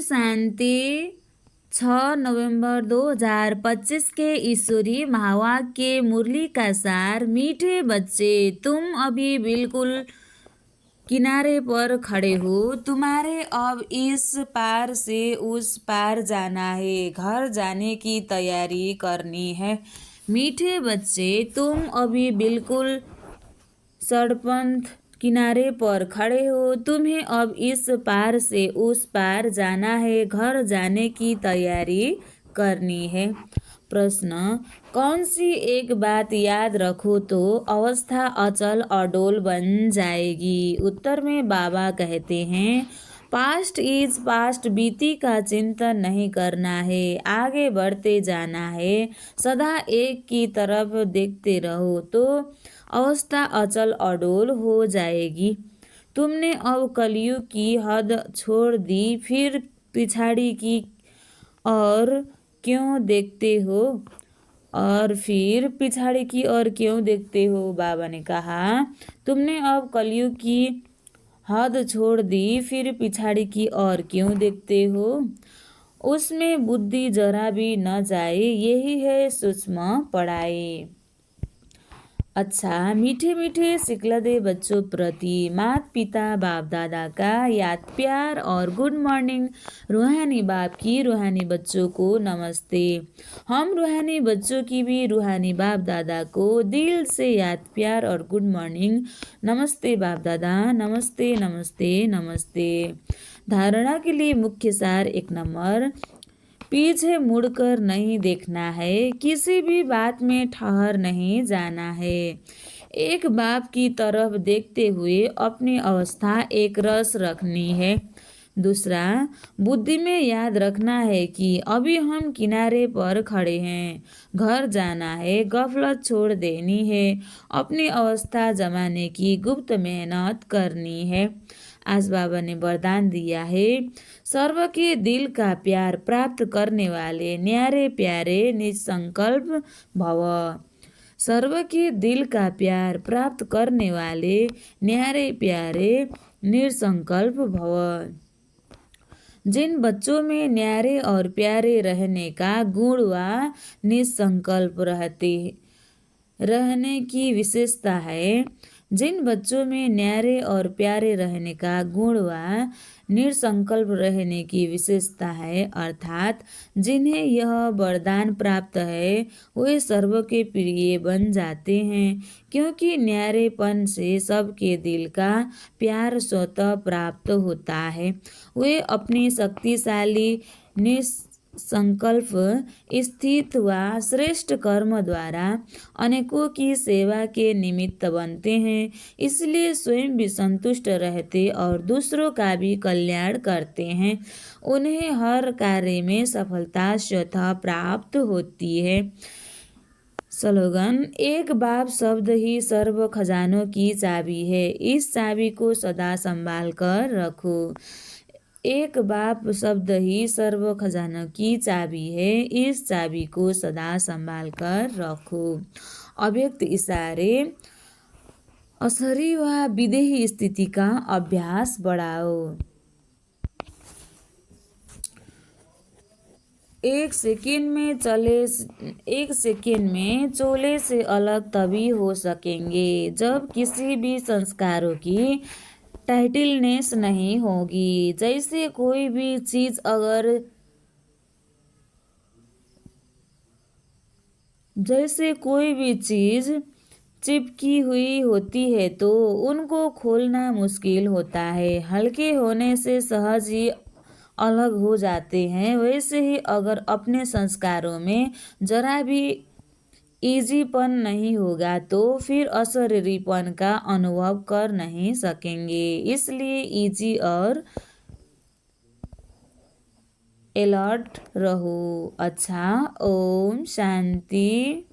शांति। 6 नवंबर 2025 के ईश्वरीय महावाक्य के मुरली का सार। मीठे बच्चे, तुम अभी बिल्कुल किनारे पर खड़े हो। तुम्हारे अब इस पार से उस पार जाना है, घर जाने की तैयारी करनी है। मीठे बच्चे, तुम अभी बिल्कुल सड़पंथ किनारे पर खड़े हो। तुम्हें अब इस पार से उस पार जाना है, घर जाने की तैयारी करनी है। प्रश्न, कौन सी एक बात याद रखो तो अवस्था अचल अडोल बन जाएगी? उत्तर में बाबा कहते हैं, पास्ट इज पास्ट। बीती का चिंतन नहीं करना है, आगे बढ़ते जाना है। सदा एक की तरफ देखते रहो तो अवस्था अचल अडोल हो जाएगी। तुमने अब कलयुग की हद छोड़ दी, फिर पिछाड़ी की और क्यों देखते हो? और फिर पिछाड़ी की ओर क्यों देखते हो? बाबा ने कहा, तुमने अब कलयुग की हद छोड़ दी, फिर पिछाड़ी की ओर क्यों देखते हो? उसमें बुद्धि जरा भी न जाए, यही है सूक्ष्म पढ़ाई। अच्छा, मीठे मीठे सिकलदे बच्चों प्रति माता पिता बाप दादा का याद प्यार और गुड मॉर्निंग। रूहानी बाप की रूहानी बच्चों को नमस्ते। हम रूहानी बच्चों की भी रूहानी बाप दादा को दिल से याद प्यार और गुड मॉर्निंग। नमस्ते बाप दादा, नमस्ते नमस्ते नमस्ते। धारणा के लिए मुख्य सार 1 नंबर, पीछे मुड़कर नहीं देखना है, किसी भी बात में ठहर नहीं जाना है। एक बाप की तरफ देखते हुए अपनी अवस्था एक रस रखनी है। दूसरा, बुद्धि में याद रखना है कि अभी हम किनारे पर खड़े हैं, घर जाना है, गफलत छोड़ देनी है, अपनी अवस्था जमाने की गुप्त मेहनत करनी है। आज बाबा ने वरदान दिया है, सर्व के दिल का प्यार प्राप्त करने वाले न्यारे प्यारे निसंकल्प भव। सर्व के दिल का प्यार प्राप्त करने वाले न्यारे प्यारे निसंकल्प भव। जिन बच्चों में न्यारे और प्यारे रहने का गुण व निसंकल्प रहने की विशेषता है, जिन बच्चों में न्यारे और प्यारे रहने का गुण व निसंकल्प रहने की विशेषता है, अर्थात जिन्हें यह वरदान प्राप्त है, वे सर्व के प्रिय बन जाते हैं, क्योंकि न्यारेपन से सबके दिल का प्यार स्वतः प्राप्त होता है। वे अपनी शक्तिशाली संकल्प स्थित व श्रेष्ठ कर्म द्वारा अनेकों की सेवा के निमित्त बनते हैं, इसलिए स्वयं भी संतुष्ट रहते और दूसरों का भी कल्याण करते हैं। उन्हें हर कार्य में सफलता स्वतः प्राप्त होती है। स्लोगन, एक बाप शब्द ही सर्व खजानों की चाबी है, इस चाबी को सदा संभाल कर रखो। एक बाप शब्द ही सर्व खजानों की चाबी है, इस चाबी को सदा संभाल कर रखो। अव्यक्त इशारे, असरी व विदेही स्थिति का अभ्यास बढ़ाओ। 1 सेकेंड में चोले से अलग तभी हो सकेंगे जब किसी भी संस्कारों की टाइटलनेस नहीं होगी। जैसे कोई भी चीज चिपकी हुई होती है तो उनको खोलना मुश्किल होता है। हल्के होने से सहज ही अलग हो जाते हैं। वैसे ही अगर अपने संस्कारों में जरा भी ईजीपन नहीं होगा तो फिर अशरीरीपन का अनुभव कर नहीं सकेंगे। इसलिए ईजी और अलर्ट रहो। अच्छा, ओम शांति।